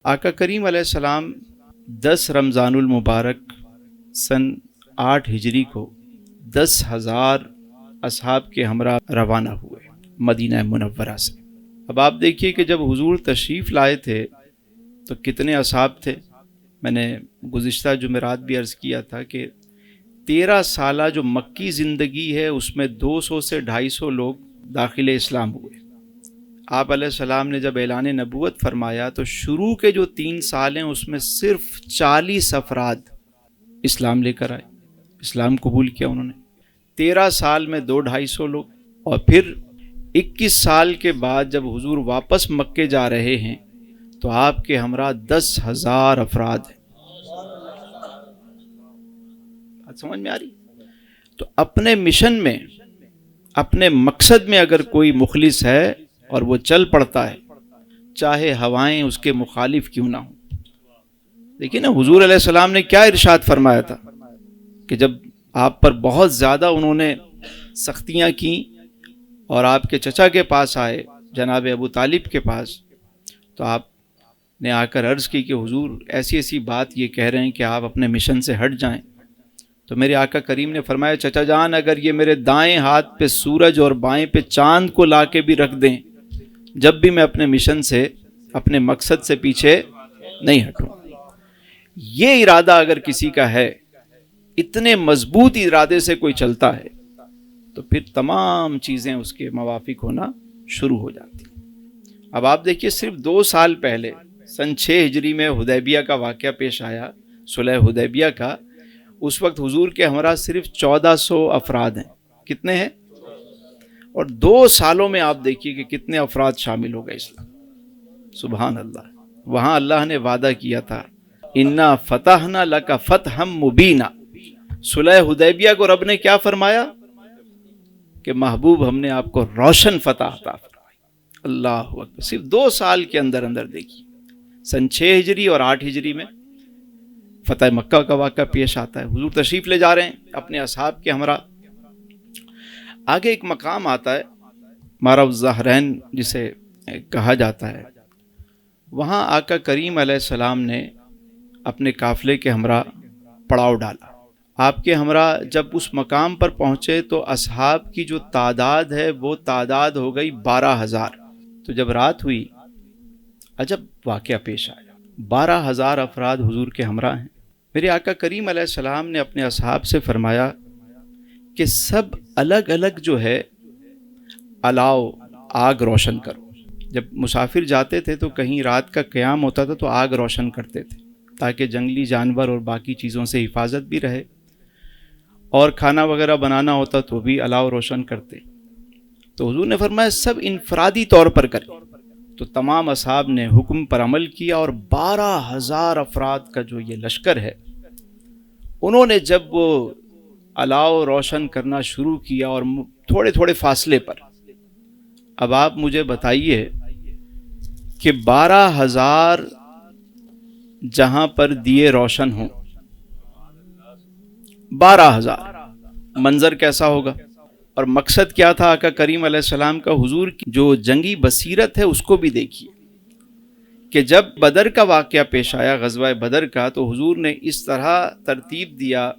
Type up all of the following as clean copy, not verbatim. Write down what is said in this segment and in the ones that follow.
آقا کریم علیہ السلام 10 رمضان المبارک سن 8 ہجری کو 10,000 اصحاب کے ہمراہ روانہ ہوئے مدینہ منورہ سے۔ اب آپ دیکھیے کہ جب حضور تشریف لائے تھے تو کتنے اصحاب تھے۔ میں نے گزشتہ جمعرات بھی عرض کیا تھا کہ 13 سالہ جو مکی زندگی ہے اس میں 200 سے 250 لوگ داخل اسلام ہوئے۔ آپ علیہ السلام نے جب اعلان نبوت فرمایا تو شروع کے جو 3 سال ہیں اس میں صرف 40 افراد اسلام لے کر آئے، اسلام قبول کیا انہوں نے۔ 13 سال میں 200-250 لوگ، اور پھر 21 سال کے بعد جب حضور واپس مکے جا رہے ہیں تو آپ کے ہمراہ 10,000 افراد ہیں۔ بات سمجھ میں آ رہی؟ تو اپنے مشن میں، اپنے مقصد میں اگر کوئی مخلص ہے اور وہ چل پڑتا ہے، چاہے ہوائیں اس کے مخالف کیوں نہ ہوں۔ دیکھیں نا حضور علیہ السلام نے کیا ارشاد فرمایا تھا کہ جب آپ پر بہت زیادہ انہوں نے سختیاں کیں اور آپ کے چچا کے پاس آئے، جناب ابو طالب کے پاس، تو آپ نے آ کر عرض کی کہ حضور ایسی ایسی بات یہ کہہ رہے ہیں کہ آپ اپنے مشن سے ہٹ جائیں۔ تو میرے آقا کریم نے فرمایا، چچا جان اگر یہ میرے دائیں ہاتھ پہ سورج اور بائیں پہ چاند کو لا کے بھی رکھ دیں، جب بھی میں اپنے مشن سے، اپنے مقصد سے پیچھے نہیں ہٹوں۔ یہ ارادہ اگر کسی کا ہے، اتنے مضبوط ارادے سے کوئی چلتا ہے، تو پھر تمام چیزیں اس کے موافق ہونا شروع ہو جاتی ہیں۔ اب آپ دیکھیے صرف 2 سال پہلے سن 6 ہجری میں حدیبیہ کا واقعہ پیش آیا، صلح حدیبیہ کا۔ اس وقت حضور کے ہمراہ صرف 1400 افراد ہیں۔ کتنے ہیں؟ اور 2 سالوں میں آپ دیکھیے کہ کتنے افراد شامل ہو گئے اسلام۔ سبحان اللہ۔ وہاں اللہ نے وعدہ کیا تھا، انا فتحنا لک فتحا مبینا۔ صلح حدیبیہ کو رب نے کیا فرمایا کہ محبوب ہم نے آپ کو روشن فتح عطا فرمائی۔ اللہ اکبر۔ صرف 2 سال کے اندر اندر دیکھیے، سن 6 ہجری اور 8 ہجری میں فتح مکہ کا واقعہ پیش آتا ہے۔ حضور تشریف لے جا رہے ہیں اپنے اصحاب کے ہمراہ۔ آگے ایک مقام آتا ہے مارا الظہرین جسے کہا جاتا ہے، وہاں آقا کریم علیہ السلام نے اپنے قافلے کے ہمراہ پڑاؤ ڈالا۔ آپ کے ہمراہ جب اس مقام پر پہنچے تو اصحاب کی جو تعداد ہے وہ تعداد ہو گئی 12,000۔ تو جب رات ہوئی عجب واقعہ پیش آیا، 12,000 افراد حضور کے ہمراہ ہیں۔ میرے آقا کریم علیہ السلام نے اپنے اصحاب سے فرمایا کہ سب الگ الگ جو ہے الاؤ، آگ روشن کرو۔ جب مسافر جاتے تھے تو کہیں رات کا قیام ہوتا تھا تو آگ روشن کرتے تھے تاکہ جنگلی جانور اور باقی چیزوں سے حفاظت بھی رہے، اور کھانا وغیرہ بنانا ہوتا تو بھی الاؤ روشن کرتے۔ تو حضور نے فرمایا سب انفرادی طور پر کریں۔ تو تمام اصحاب نے حکم پر عمل کیا، اور 12,000 افراد کا جو یہ لشکر ہے، انہوں نے جب وہ الاؤ روشن کرنا شروع کیا اور تھوڑے تھوڑے فاصلے پر، اب آپ مجھے بتائیے کہ 12,000 جہاں پر دیے روشن ہوں، 12,000 منظر کیسا ہوگا؟ اور مقصد کیا تھا آقا کریم علیہ السلام کا؟ حضور کی جو جنگی بصیرت ہے اس کو بھی دیکھیے کہ جب بدر کا واقعہ پیش آیا، غزوہ بدر کا، تو حضور نے اس طرح ترتیب دیا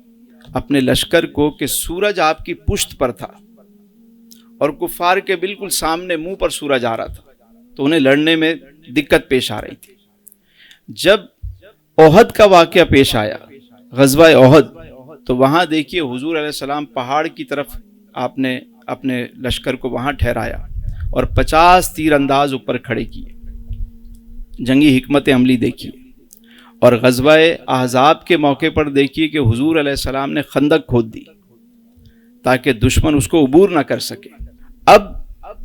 اپنے لشکر کو کہ سورج آپ کی پشت پر تھا اور کفار کے بالکل سامنے منہ پر سورج آ رہا تھا، تو انہیں لڑنے میں دقت پیش آ رہی تھی۔ جب احد کا واقعہ پیش آیا، غزوہ احد، تو وہاں دیکھیے حضور علیہ السلام پہاڑ کی طرف آپ نے اپنے لشکر کو وہاں ٹھہرایا اور 50 تیر انداز اوپر کھڑے کیے۔ جنگی حکمت عملی دیکھیے۔ اور غزوہ احزاب کے موقع پر دیکھیے کہ حضور علیہ السلام نے خندق کھود دی تاکہ دشمن اس کو عبور نہ کر سکے۔ اب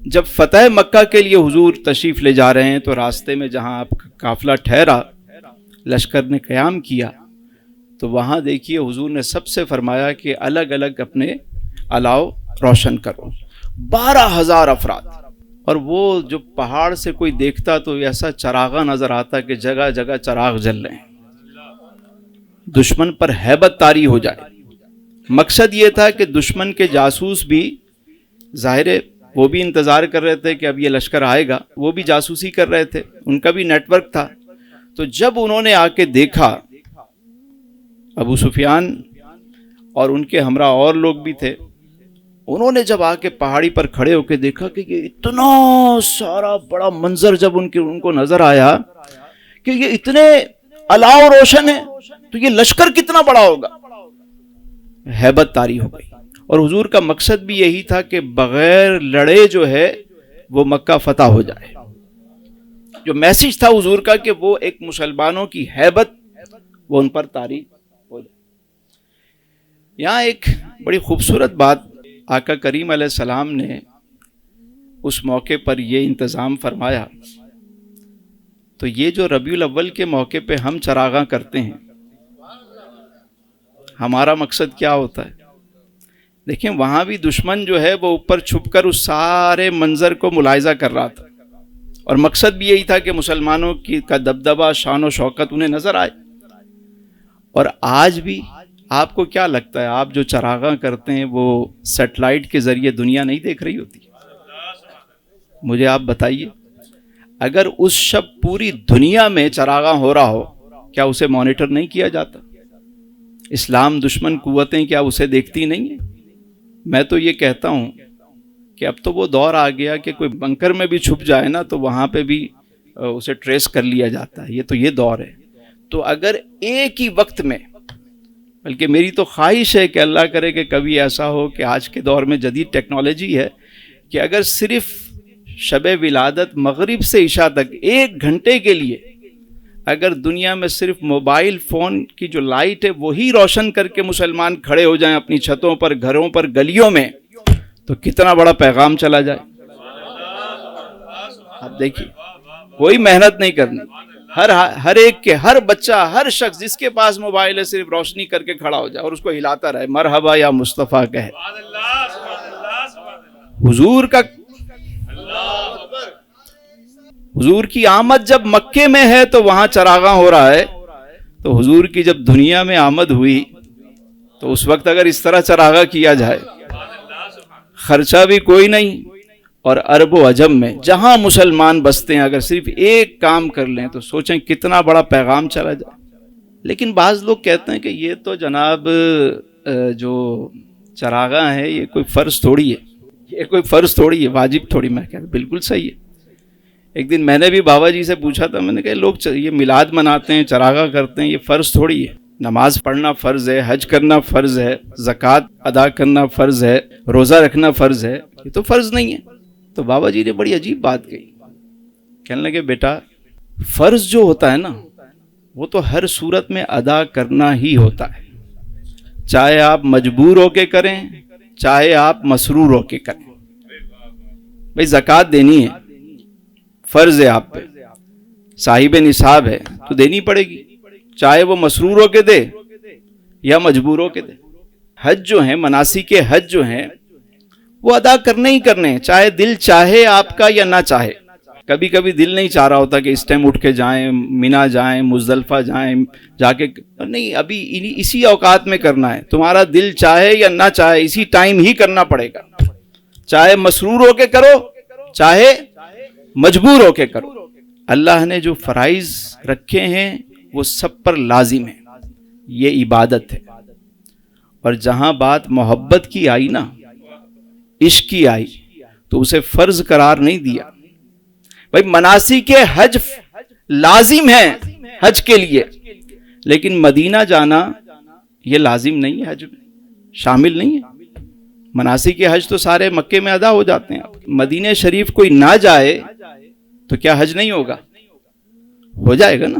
جب فتح مکہ کے لیے حضور تشریف لے جا رہے ہیں تو راستے میں جہاں آپ کا قافلہ ٹھہرا، لشکر نے قیام کیا، تو وہاں دیکھیے حضور نے سب سے فرمایا کہ الگ الگ اپنے الاؤ روشن کرو۔ 12,000 افراد، اور وہ جو پہاڑ سے کوئی دیکھتا تو ایسا چراغاں نظر آتا کہ جگہ جگہ چراغ جل رہے ہیں، دشمن پر ہیبت طاری ہو جائے۔ مقصد یہ تھا کہ دشمن کے جاسوس بھی، ظاہر ہے وہ بھی انتظار کر رہے تھے کہ اب یہ لشکر آئے گا، وہ بھی جاسوسی کر رہے تھے، ان کا بھی نیٹ ورک تھا، تو جب انہوں نے آ کے دیکھا، ابو سفیان اور ان کے ہمراہ اور لوگ بھی تھے، انہوں نے جب آ کے پہاڑی پر کھڑے ہو کے دیکھا کہ یہ اتنا سارا بڑا منظر جب ان کو نظر آیا کہ یہ اتنے الاؤ روشن ہے تو یہ لشکر کتنا بڑا ہوگا، ہیبت طاری ہو گئی. اور حضور کا مقصد بھی یہی تھا کہ بغیر لڑے جو ہے وہ مکہ فتح ہو جائے. جو میسج تھا حضور کا کہ وہ ایک مسلمانوں کی ہیبت وہ ان پر طاری ہو جائے. یہاں ایک بڑی خوبصورت بات آقا کریم علیہ السلام نے اس موقع پر یہ انتظام فرمایا. تو یہ جو ربیع الاول کے موقع پہ ہم چراغاں کرتے ہیں، ہمارا مقصد کیا ہوتا ہے؟ دیکھیں وہاں بھی دشمن جو ہے وہ اوپر چھپ کر اس سارے منظر کو ملاحظہ کر رہا تھا، اور مقصد بھی یہی تھا کہ مسلمانوں کا دبدبہ، شان و شوکت انہیں نظر آئے. اور آج بھی آپ کو کیا لگتا ہے آپ جو چراغاں کرتے ہیں وہ سیٹلائٹ کے ذریعے دنیا نہیں دیکھ رہی ہوتی؟ مجھے آپ بتائیے، اگر اس شب پوری دنیا میں چراغاں ہو رہا ہو، کیا اسے مانیٹر نہیں کیا جاتا؟ اسلام دشمن قوتیں کیا اسے دیکھتی نہیں ہیں؟ میں تو یہ کہتا ہوں کہ اب تو وہ دور آ گیا کہ کوئی بنکر میں بھی چھپ جائے نا تو وہاں پہ بھی اسے ٹریس کر لیا جاتا ہے. یہ دور ہے. تو اگر ایک ہی وقت میں، بلکہ میری تو خواہش ہے کہ اللہ کرے کہ کبھی ایسا ہو کہ آج کے دور میں جدید ٹیکنالوجی ہے کہ اگر صرف شب ولادت مغرب سے عشاء تک 1 گھنٹے کے لیے اگر دنیا میں صرف موبائل فون کی جو لائٹ ہے وہی روشن کر کے مسلمان کھڑے ہو جائیں اپنی چھتوں پر، گھروں پر، گلیوں میں، تو کتنا بڑا پیغام چلا جائے. اب دیکھیے کوئی محنت نہیں کرنی، ہر ایک کے، ہر بچہ، ہر شخص جس کے پاس موبائل ہے صرف روشنی کر کے کھڑا ہو جائے اور اس کو ہلاتا رہے، مرحبا یا مصطفیٰ کہے. حضور کی آمد جب مکے میں ہے تو وہاں چراغاں ہو رہا ہے، تو حضور کی جب دنیا میں آمد ہوئی تو اس وقت اگر اس طرح چراغاں کیا جائے، خرچہ بھی کوئی نہیں، اور عرب و عجم میں جہاں مسلمان بستے ہیں اگر صرف ایک کام کر لیں تو سوچیں کتنا بڑا پیغام چلا جائے. لیکن بعض لوگ کہتے ہیں کہ یہ تو جناب جو چراغاں ہے یہ کوئی فرض تھوڑی ہے، واجب تھوڑی. میں کہتا بالکل صحیح ہے. ایک دن میں نے بھی بابا جی سے پوچھا تھا، میں نے کہا لوگ یہ میلاد مناتے ہیں، چراغاں کرتے ہیں، یہ فرض تھوڑی ہے. نماز پڑھنا فرض ہے، حج کرنا فرض ہے، زکوٰۃ ادا کرنا فرض ہے، روزہ رکھنا فرض ہے، یہ تو فرض نہیں ہے. تو بابا جی نے بڑی عجیب بات کہی، کہنے لگے بیٹا فرض جو ہوتا ہے نا وہ تو ہر صورت میں ادا کرنا ہی ہوتا ہے، چاہے آپ مجبور ہو کے کریں چاہے آپ مسرور ہو کے کریں. بھئی زکوٰۃ دینی ہے، فرض ہے آپ پہ، صاحب نصاب ہے تو دینی پڑے گی، چاہے وہ مسرور ہو کے دے یا مجبور ہو کے دے. حج جو ہیں، مناسک حج جو ہیں وہ ادا کرنے ہی کرنے ہیں، چاہے دل چاہے آپ کا یا نہ چاہے. کبھی کبھی دل نہیں چاہ رہا ہوتا کہ اس ٹائم اٹھ کے جائیں، مینا جائیں، مزدلفہ جائیں، جا کے نہیں، ابھی اسی اوقات میں کرنا ہے. تمہارا دل چاہے یا نہ چاہے اسی ٹائم ہی کرنا پڑے گا، چاہے مسرور ہو کے کرو چاہے مجبور ہو کے کرو. اللہ نے جو فرائض رکھے ہیں وہ سب پر لازم ہے، یہ عبادت ہے. اور جہاں بات محبت کی آئی نا، عشق کی آئی، تو اسے فرض قرار نہیں دیا. بھائی مناسک حج لازم ہے حج کے لیے، لیکن مدینہ جانا یہ لازم نہیں ہے، حج میں شامل نہیں ہے. مناسک حج تو سارے مکے میں ادا ہو جاتے ہیں. مدینہ شریف کوئی نہ جائے تو کیا حج نہیں ہوگا؟ ہو جائے گا نا.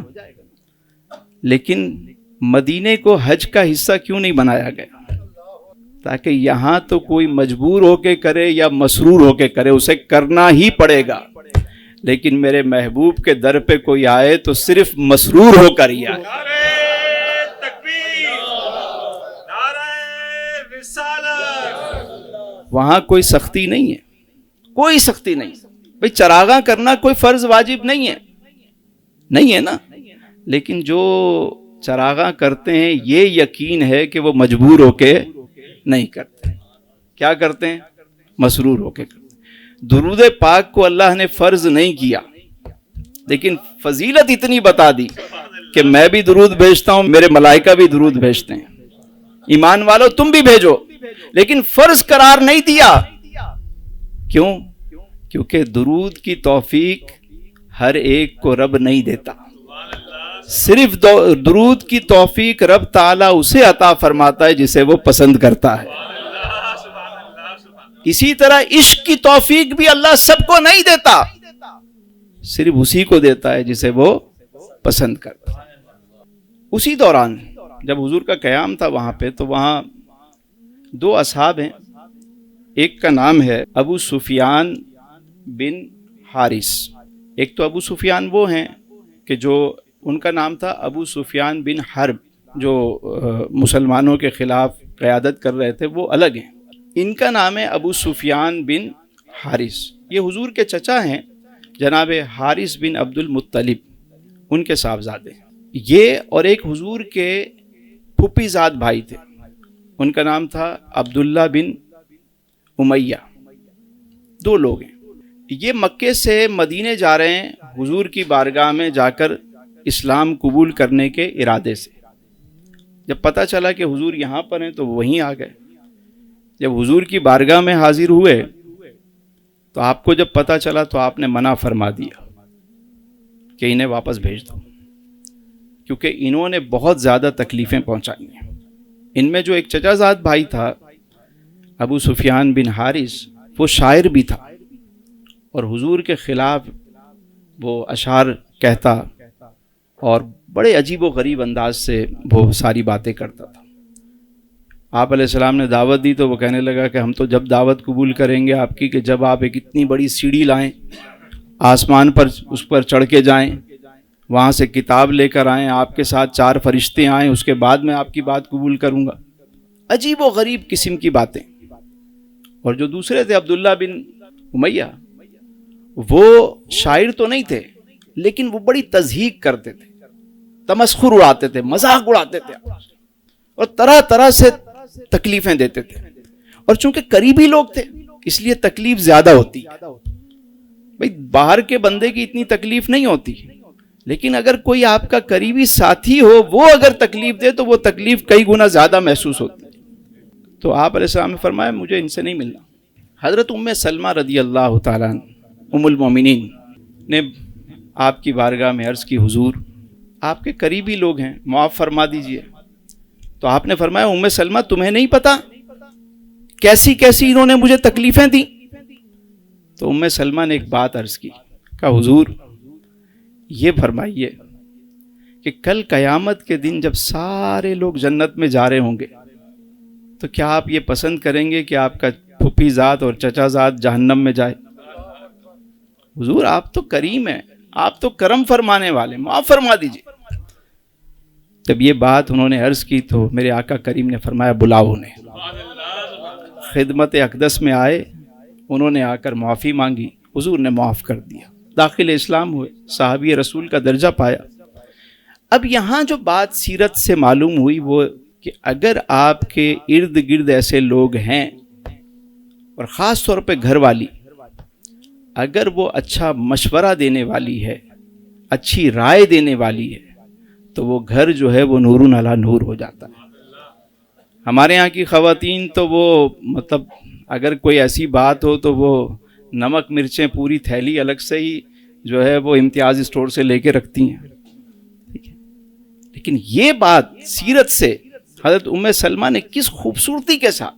لیکن مدینے کو حج کا حصہ کیوں نہیں بنایا گیا؟ تاکہ یہاں تو کوئی مجبور ہو کے کرے یا مسرور ہو کے کرے، اسے کرنا ہی پڑے گا. لیکن میرے محبوب کے در پہ کوئی آئے تو صرف مسرور ہو کر ہی آئے. وہاں کوئی سختی نہیں ہے، کوئی سختی نہیں. بھئی چراغاں کرنا کوئی فرض واجب نہیں ہے نا. لیکن جو چراغاں کرتے ہیں یہ یقین ہے کہ وہ مجبور ہو کے نہیں کرتے. کیا کرتے ہیں؟ مسرور ہو کے کرتے. درود پاک کو اللہ نے فرض نہیں کیا، لیکن فضیلت اتنی بتا دی کہ میں بھی درود بھیجتا ہوں، میرے ملائکہ بھی درود بھیجتے ہیں، ایمان والو تم بھی بھیجو، لیکن فرض قرار نہیں دیا۔ کیوں؟ کیونکہ درود کی توفیق ہر ایک کو رب نہیں دیتا، صرف درود کی توفیق رب تعالیٰ اسے عطا فرماتا ہے جسے وہ پسند کرتا ہے۔ اسی طرح عشق کی توفیق بھی اللہ سب کو نہیں دیتا، صرف اسی کو دیتا ہے جسے وہ پسند کرتا ہے۔ اسی دوران جب حضور کا قیام تھا وہاں پہ، تو وہاں دو اصحاب ہیں، ایک کا نام ہے ابو سفیان بن حارث۔ ایک تو ابو سفیان وہ ہیں کہ جو ان کا نام تھا ابو سفیان بن حرب، جو مسلمانوں کے خلاف قیادت کر رہے تھے، وہ الگ ہیں۔ ان کا نام ہے ابو سفیان بن حارث، یہ حضور کے چچا ہیں، جناب حارث بن عبد المطلب، ان کے صاحبزادے ہیں۔ یہ اور ایک حضور کے پھوپھی زاد بھائی تھے، ان کا نام تھا عبداللہ بن امیہ، دو لوگ ہیں۔ یہ مکے سے مدینے جا رہے ہیں حضور کی بارگاہ میں جا کر اسلام قبول کرنے کے ارادے سے۔ جب پتہ چلا کہ حضور یہاں پر ہیں تو وہیں آ گئے۔ جب حضور کی بارگاہ میں حاضر ہوئے تو آپ کو جب پتہ چلا تو آپ نے منع فرما دیا کہ انہیں واپس بھیج دو، کیونکہ انہوں نے بہت زیادہ تکلیفیں پہنچائی ہیں۔ ان میں جو ایک چچا زاد بھائی تھا ابو سفیان بن حارث، وہ شاعر بھی تھا اور حضور کے خلاف وہ اشعار کہتا اور بڑے عجیب و غریب انداز سے وہ ساری باتیں کرتا تھا۔ آپ علیہ السلام نے دعوت دی تو وہ کہنے لگا کہ ہم تو جب دعوت قبول کریں گے آپ کی کہ جب آپ ایک اتنی بڑی سیڑھی لائیں، آسمان پر اس پر چڑھ کے جائیں، وہاں سے کتاب لے کر آئیں، آپ کے ساتھ 4 فرشتے آئیں، اس کے بعد میں آپ کی بات قبول کروں گا۔ عجیب و غریب قسم کی باتیں۔ اور جو دوسرے تھے عبداللہ بن امیہ، وہ شاعر تو نہیں تھے لیکن وہ بڑی تضحیک کرتے تھے، تمسخر اڑاتے تھے، مذاق اڑاتے تھے اور طرح طرح سے تکلیفیں دیتے تھے۔ اور چونکہ قریبی لوگ تھے اس لیے تکلیف زیادہ ہوتی۔ بھئی باہر کے بندے کی اتنی تکلیف نہیں ہوتی، لیکن اگر کوئی آپ کا قریبی ساتھی ہو وہ اگر تکلیف دے تو وہ تکلیف کئی گنا زیادہ محسوس ہوتی۔ تو آپ علیہ السلام نے فرمایا مجھے ان سے نہیں ملنا۔ حضرت ام سلمہ رضی اللہ تعالیٰ ام المومنین نے آپ کی بارگاہ میں عرض کی، حضور آپ کے قریبی لوگ ہیں، معاف فرما دیجئے۔ تو آپ نے فرمایا ام سلمہ تمہیں نہیں پتا کیسی کیسی انہوں نے مجھے تکلیفیں دی؟ تو ام سلمہ نے ایک بات عرض کی، کہا حضور یہ فرمائیے کہ کل قیامت کے دن جب سارے لوگ جنت میں جا رہے ہوں گے تو کیا آپ یہ پسند کریں گے کہ آپ کا پھوپھی ذات اور چچا ذات جہنم میں جائے؟ حضور آپ تو کریم ہیں، آپ تو کرم فرمانے والے، معاف فرما دیجئے۔ جب یہ بات انہوں نے عرض کی تو میرے آقا کریم نے فرمایا بلاؤ انہیں۔ خدمت اقدس میں آئے، انہوں نے آ کر معافی مانگی، حضور نے معاف کر دیا، داخل اسلام ہوئے، صحابی رسول کا درجہ پایا۔ اب یہاں جو بات سیرت سے معلوم ہوئی وہ کہ اگر آپ کے ارد گرد ایسے لوگ ہیں اور خاص طور پہ گھر والی، اگر وہ اچھا مشورہ دینے والی ہے، اچھی رائے دینے والی ہے، تو وہ گھر جو ہے وہ نور علی نور ہو جاتا ہے۔ ہمارے یہاں کی خواتین تو وہ مطلب اگر کوئی ایسی بات ہو تو وہ نمک مرچیں پوری تھیلی الگ سے ہی جو ہے وہ امتیاز اسٹور سے لے کے رکھتی ہیں، لیکن یہ بات سیرت سے حضرت ام سلمہ نے کس خوبصورتی کے ساتھ،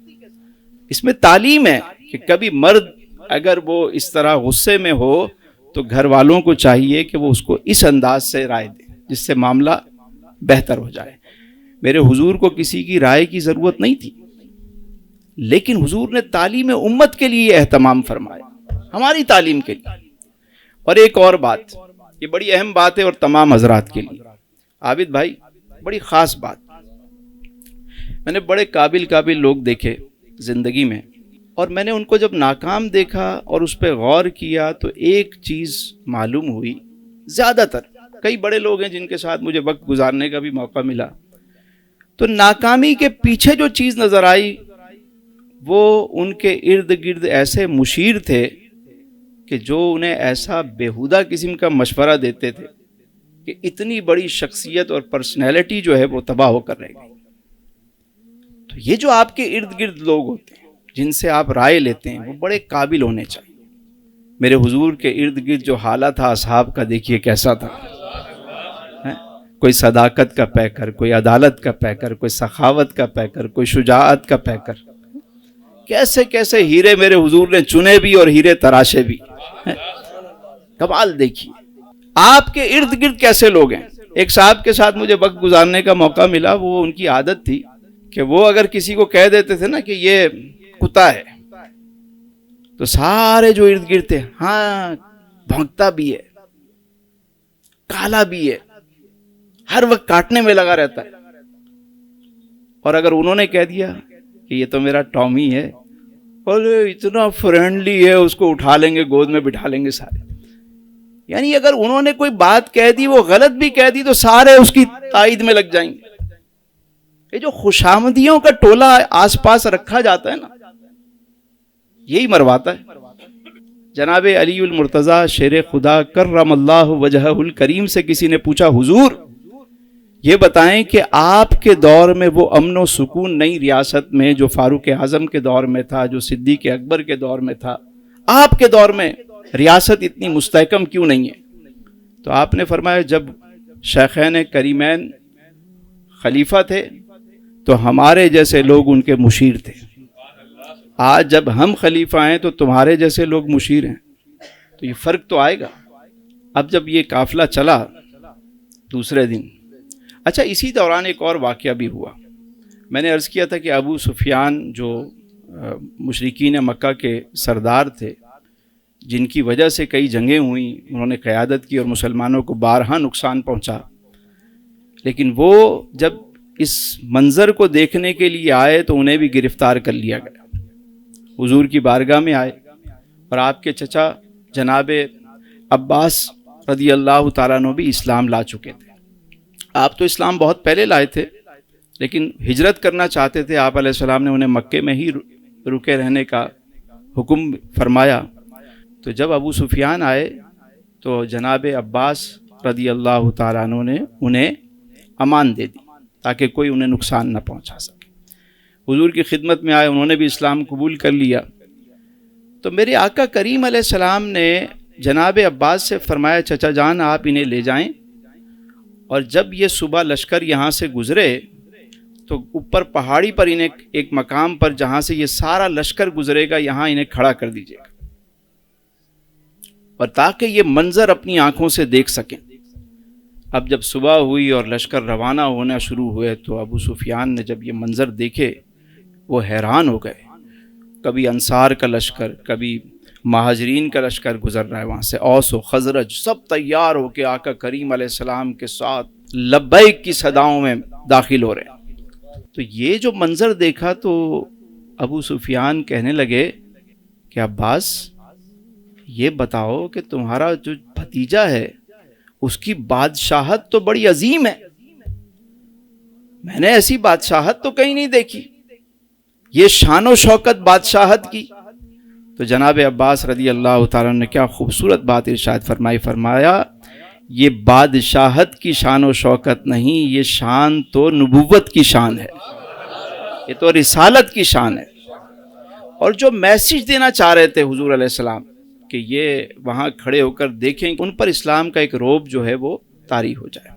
اس میں تعلیم ہے کہ کبھی مرد اگر وہ اس طرح غصے میں ہو تو گھر والوں کو چاہیے کہ وہ اس کو اس انداز سے رائے دیں جس سے معاملہ بہتر ہو جائے۔ میرے حضور کو کسی کی رائے کی ضرورت نہیں تھی، لیکن حضور نے تعلیم امت کے لیے اہتمام فرمایا، ہماری تعلیم کے لیے۔ اور ایک اور بات، یہ بڑی اہم بات ہے اور تمام حضرات کے لیے، عابد بھائی بڑی خاص بات، میں نے بڑے قابل لوگ دیکھے زندگی میں، اور میں نے ان کو جب ناکام دیکھا اور اس پہ غور کیا تو ایک چیز معلوم ہوئی، زیادہ تر کئی بڑے لوگ ہیں جن کے ساتھ مجھے وقت گزارنے کا بھی موقع ملا، تو ناکامی کے پیچھے جو چیز نظر آئی وہ ان کے ارد گرد ایسے مشیر تھے کہ جو انہیں ایسا بیہودہ قسم کا مشورہ دیتے تھے کہ اتنی بڑی شخصیت اور پرسنالٹی جو ہے وہ تباہ ہو کر رہ گئی. تو یہ جو آپ کے ارد گرد لوگ ہوتے ہیں جن سے آپ رائے لیتے ہیں وہ بڑے قابل ہونے چاہیے. میرے حضور کے ارد گرد جو حالہ تھا اصحاب کا دیکھیے کیسا تھا. کوئی صداقت کا پیکر، کوئی عدالت کا پیکر، کوئی سخاوت کا پیکر، کوئی شجاعت کا پیکر. کیسے کیسے ہیرے میرے حضور نے چنے بھی اور ہیرے تراشے بھی. کمال دیکھیے آپ کے ارد گرد کیسے لوگ ہیں. ایک صاحب کے ساتھ مجھے وقت گزارنے کا موقع ملا. وہ ان کی عادت تھی کہ وہ اگر کسی کو کہہ دیتے تھے نا کہ یہ کتا ہے تو سارے جو ارد گرد تھے ہاں بھونکتا بھی ہے، کالا بھی ہے، ہر وقت کاٹنے میں لگا رہتا ہے. اور اگر انہوں نے کہہ دیا کہ یہ تو میرا ٹامی ہے، اور اتنا فرینڈلی ہے، اس کو اٹھا لیں گے گود میں بٹھا لیں گے سارے. یعنی اگر انہوں نے کوئی بات کہہ دی، وہ غلط بھی کہہ دی، تو سارے اس کی تائید میں لگ جائیں گے. یہ جو خوشامدیوں کا ٹولہ آس پاس رکھا جاتا ہے نا، یہی مرواتا ہے. جناب علی المرتضیٰ شیر خدا کرم اللہ وجہہ الکریم سے کسی نے پوچھا حضور یہ بتائیں کہ آپ کے دور میں وہ امن و سکون نئی ریاست میں جو فاروق اعظم کے دور میں تھا، جو صدیق اکبر کے دور میں تھا، آپ کے دور میں ریاست اتنی مستحکم کیوں نہیں ہے؟ تو آپ نے فرمایا جب شیخین کریمین خلیفہ تھے تو ہمارے جیسے لوگ ان کے مشیر تھے. آج جب ہم خلیفہ ہیں تو تمہارے جیسے لوگ مشیر ہیں، تو یہ فرق تو آئے گا. اب جب یہ قافلہ چلا دوسرے دن، اچھا اسی دوران ایک اور واقعہ بھی ہوا. میں نے عرض کیا تھا کہ ابو سفیان جو مشرکین مکہ کے سردار تھے، جن کی وجہ سے کئی جنگیں ہوئیں، انہوں نے قیادت کی اور مسلمانوں کو بارہا نقصان پہنچا، لیکن وہ جب اس منظر کو دیکھنے کے لیے آئے تو انہیں بھی گرفتار کر لیا گیا. حضور کی بارگاہ میں آئے اور آپ کے چچا جناب عباس رضی اللہ تعالیٰ عنہ بھی اسلام لا چکے تھے. آپ تو اسلام بہت پہلے لائے تھے لیکن ہجرت کرنا چاہتے تھے. آپ علیہ السلام نے انہیں مکے میں ہی رکے رہنے کا حکم فرمایا. تو جب ابو سفیان آئے تو جناب عباس رضی اللہ تعالیٰ عنہ نے انہیں امان دے دی تاکہ کوئی انہیں نقصان نہ پہنچا سکے. حضور کی خدمت میں آئے، انہوں نے بھی اسلام قبول کر لیا. تو میرے آقا کریم علیہ السلام نے جناب عباس سے فرمایا چچا جان آپ انہیں لے جائیں، اور جب یہ صبح لشکر یہاں سے گزرے تو اوپر پہاڑی پر انہیں ایک مقام پر جہاں سے یہ سارا لشکر گزرے گا یہاں انہیں کھڑا کر دیجیے گا، اور تاکہ یہ منظر اپنی آنکھوں سے دیکھ سکیں. اب جب صبح ہوئی اور لشکر روانہ ہونا شروع ہوئے تو ابو سفیان نے جب یہ منظر دیکھے وہ حیران ہو گئے. کبھی انصار کا لشکر، کبھی مہاجرین کا لشکر گزر رہا ہے وہاں سے، اوس و خزرج سب تیار ہو کے آقا کریم علیہ السلام کے ساتھ لبیک کی صداؤں میں داخل ہو رہے ہیں. تو یہ جو منظر دیکھا تو ابو سفیان کہنے لگے کہ عباس یہ بتاؤ کہ تمہارا جو بھتیجا ہے اس کی بادشاہت تو بڑی عظیم ہے، میں نے ایسی بادشاہت تو کہیں نہیں دیکھی، یہ شان و شوکت بادشاہت کی. تو جناب عباس رضی اللہ تعالیٰ نے کیا خوبصورت بات ارشاد فرمایا یہ بادشاہت کی شان و شوکت نہیں، یہ شان تو نبوت کی شان ہے، یہ تو رسالت کی شان ہے. اور جو میسیج دینا چاہ رہے تھے حضور علیہ السلام کہ یہ وہاں کھڑے ہو کر دیکھیں ان پر اسلام کا ایک روب جو ہے وہ طاری ہو جائے.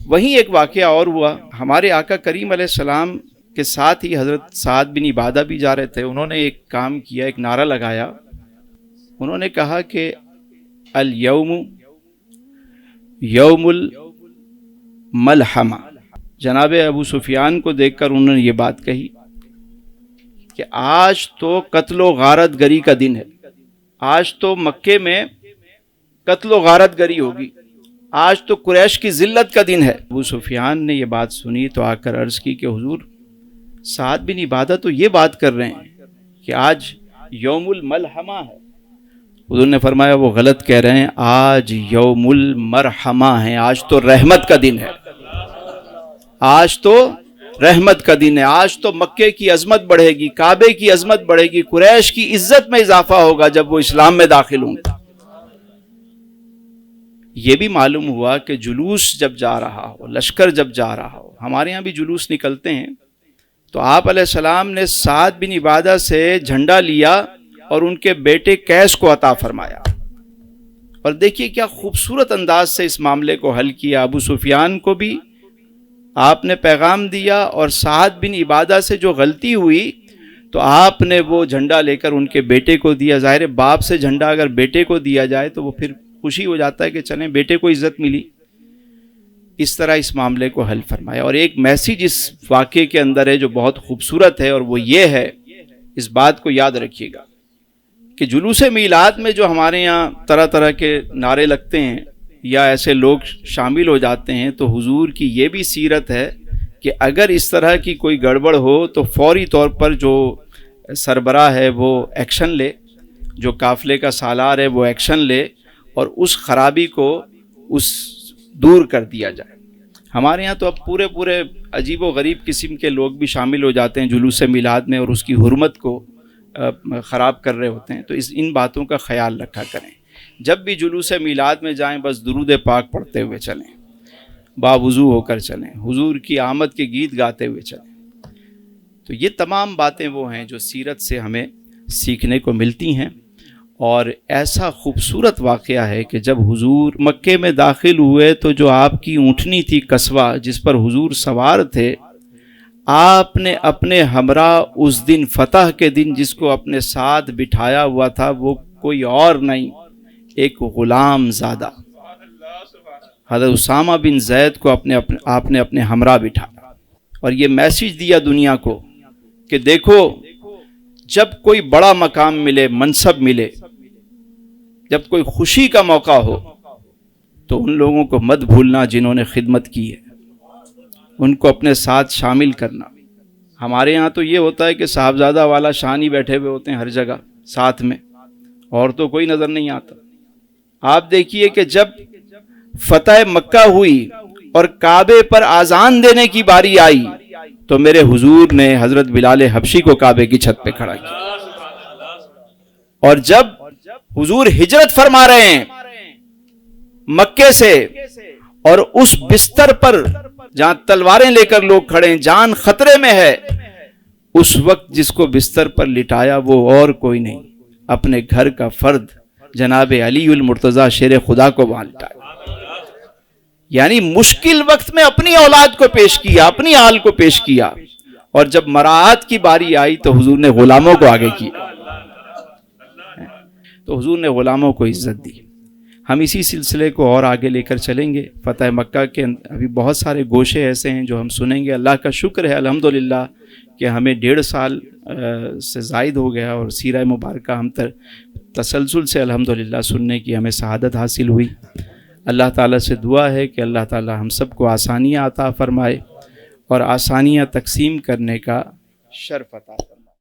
وہیں ایک واقعہ اور ہوا. ہمارے آقا کریم علیہ السلام کے ساتھ ہی حضرت سعد بن عبادہ بھی جا رہے تھے. انہوں نے ایک کام کیا، ایک نعرہ لگایا. انہوں نے کہا کہ الیوم یوم الملحمہ. جناب ابو سفیان کو دیکھ کر انہوں نے یہ بات کہی کہ آج تو قتل و غارت گری کا دن ہے، آج تو مکے میں قتل و غارت گری ہوگی، آج تو قریش کی ذلت کا دن ہے. ابو سفیان نے یہ بات سنی تو آ کر عرض کی کہ حضور سعد بن عبادہ تو یہ بات کر رہے ہیں کہ آج یوم الملحمہ ہے. حضور نے فرمایا وہ غلط کہہ رہے ہیں، آج یوم المرحمہ ہے، آج تو رحمت کا دن ہے، آج تو رحمت کا دن ہے. آج تو مکے کی عظمت بڑھے گی، کعبے کی عظمت بڑھے گی، قریش کی عزت میں اضافہ ہوگا جب وہ اسلام میں داخل ہوں گے. یہ بھی معلوم ہوا کہ جلوس جب جا رہا ہو، لشکر جب جا رہا ہو، ہمارے ہاں بھی جلوس نکلتے ہیں، تو آپ علیہ السلام نے سعد بن عبادہ سے جھنڈا لیا اور ان کے بیٹے قیس کو عطا فرمایا. اور دیکھیے کیا خوبصورت انداز سے اس معاملے کو حل کیا. ابو سفیان کو بھی آپ نے پیغام دیا، اور سعد بن عبادہ سے جو غلطی ہوئی تو آپ نے وہ جھنڈا لے کر ان کے بیٹے کو دیا. ظاہر باپ سے جھنڈا اگر بیٹے کو دیا جائے تو وہ پھر خوشی ہو جاتا ہے کہ چلیں بیٹے کو عزت ملی. اس طرح اس معاملے کو حل فرمایا. اور ایک میسیج اس واقعے کے اندر ہے جو بہت خوبصورت ہے، اور وہ یہ ہے، اس بات کو یاد رکھیے گا کہ جلوس میلاد میں جو ہمارے یہاں طرح طرح کے نعرے لگتے ہیں یا ایسے لوگ شامل ہو جاتے ہیں، تو حضور کی یہ بھی سیرت ہے کہ اگر اس طرح کی کوئی گڑبڑ ہو تو فوری طور پر جو سربراہ ہے وہ ایکشن لے، جو قافلے کا سالار ہے وہ ایکشن لے، اور اس خرابی کو دور کر دیا جائے. ہمارے ہاں تو اب پورے عجیب و غریب قسم کے لوگ بھی شامل ہو جاتے ہیں جلوس میلاد میں اور اس کی حرمت کو خراب کر رہے ہوتے ہیں. تو ان باتوں کا خیال رکھا کریں. جب بھی جلوس میلاد میں جائیں بس درود پاک پڑھتے ہوئے چلیں، باوضو ہو کر چلیں، حضور کی آمد کے گیت گاتے ہوئے چلیں. تو یہ تمام باتیں وہ ہیں جو سیرت سے ہمیں سیکھنے کو ملتی ہیں. اور ایسا خوبصورت واقعہ ہے کہ جب حضور مکے میں داخل ہوئے تو جو آپ کی اونٹنی تھی قصوہ جس پر حضور سوار تھے، آپ نے اپنے ہمراہ اس دن فتح کے دن جس کو اپنے ساتھ بٹھایا ہوا تھا وہ کوئی اور نہیں، ایک غلام زادہ حضرت اسامہ بن زید کو آپ نے اپنے ہمراہ بٹھایا. اور یہ میسیج دیا دنیا کو کہ دیکھو، جب کوئی بڑا مقام ملے، منصب ملے، جب کوئی خوشی کا موقع ہو تو ان لوگوں کو مت بھولنا جنہوں نے خدمت کی ہے، ان کو اپنے ساتھ شامل کرنا. ہمارے ہاں تو یہ ہوتا ہے کہ صاحبزادہ والا شان ہی بیٹھے ہوئے ہوتے ہیں ہر جگہ ساتھ میں، اور تو کوئی نظر نہیں آتا. آپ دیکھیے کہ جب فتح مکہ ہوئی اور کعبے پر اذان دینے کی باری آئی تو میرے حضور نے حضرت بلال حبشی کو کعبے کی چھت پہ کھڑا کیا. اور جب حضور ہجرت فرما رہے ہیں مکے سے، اور اس بستر پر جہاں تلواریں لے کر لوگ کھڑے ہیں، جان خطرے میں ہے، اس وقت جس کو بستر پر لٹایا وہ اور کوئی نہیں، اپنے گھر کا فرد جناب علی المرتضیٰ شیر خدا کو وہاں لٹایا. یعنی مشکل وقت میں اپنی اولاد کو پیش کیا، اپنی آل کو پیش کیا، اور جب مراعات کی باری آئی تو حضور نے غلاموں کو آگے کیا. تو حضور نے غلاموں کو عزت دی. ہم اسی سلسلے کو اور آگے لے کر چلیں گے. فتح مکہ کے ابھی بہت سارے گوشے ایسے ہیں جو ہم سنیں گے. اللہ کا شکر ہے الحمدللہ کہ ہمیں 1.5 سال سے زائد ہو گیا اور سیرہ مبارکہ ہم تسلسل سے الحمدللہ سننے کی ہمیں سعادت حاصل ہوئی. اللہ تعالیٰ سے دعا ہے کہ اللہ تعالیٰ ہم سب کو آسانیاں عطا فرمائے اور آسانیاں تقسیم کرنے کا شرف عطا فرمائے.